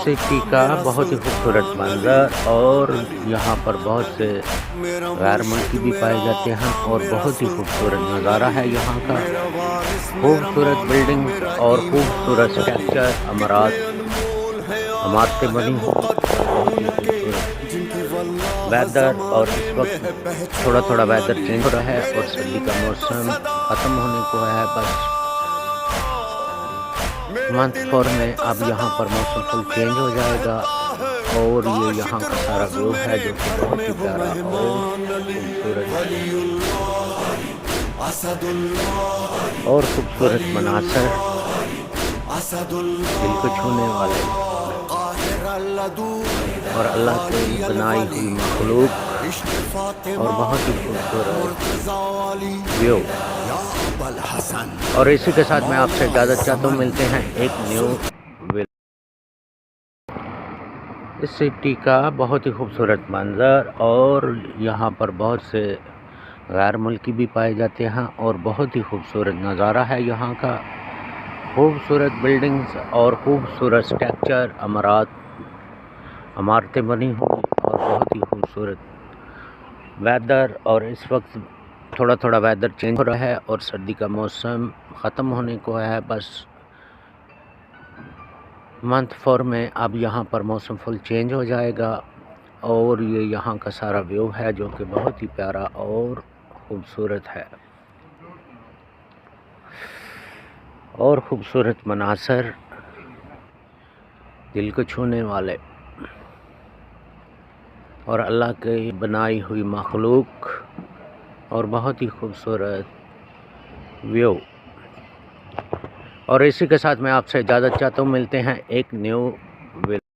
City का बहुत ही खूबसूरत मंज़र और यहाँ पर बहुत से गैर मुल्की भी पाए जाते हैं और बहुत ही खूबसूरत नज़ारा है यहाँ का। खूबसूरत बिल्डिंग्स और खूबसूरत स्ट्रक्चर इमारतें बनी हुई, बहुत ही खूबसूरत वेदर। और इस वक्त थोड़ा थोड़ा वेदर चेंज हो रहा है और सर्दी का मौसम ख़त्म होने को है। बस मंथ 4 में अब यहाँ पर मौसम फुल चेंज हो जाएगा और ये यहाँ का सारा व्यू है जो कि बहुत ही प्यारा और खूबसूरत मनासर, दिल को छूने वाले और अल्लाह की बनाई हुई मखलूक और बहुत ही खूबसूरत व्यू। और इसी के साथ मैं आपसे इजाज़त चाहता हूँ, मिलते हैं एक न्यू वीडियो। इस सिटी का बहुत ही खूबसूरत मंज़र और यहाँ पर बहुत से गैर मुल्की भी पाए जाते हैं और बहुत ही खूबसूरत नज़ारा है यहाँ का। खूबसूरत बिल्डिंग्स और खूबसूरत स्ट्रक्चर इमारतें बनी हुई और बहुत ही खूबसूरत वेदर। और इस वक्त थोड़ा थोड़ा वेदर चेंज हो रहा है और सर्दी का मौसम ख़त्म होने को है। बस मंथ 4 में अब यहाँ पर मौसम फुल चेंज हो जाएगा और ये यहाँ का सारा व्यू है जो कि बहुत ही प्यारा और खूबसूरत है और खूबसूरत मनासर, दिल को छूने वाले और अल्लाह की बनाई हुई मखलूक और बहुत ही खूबसूरत व्यू। और इसी के साथ मैं आपसे इजाज़त चाहता हूँ, मिलते हैं एक न्यू वीडियो।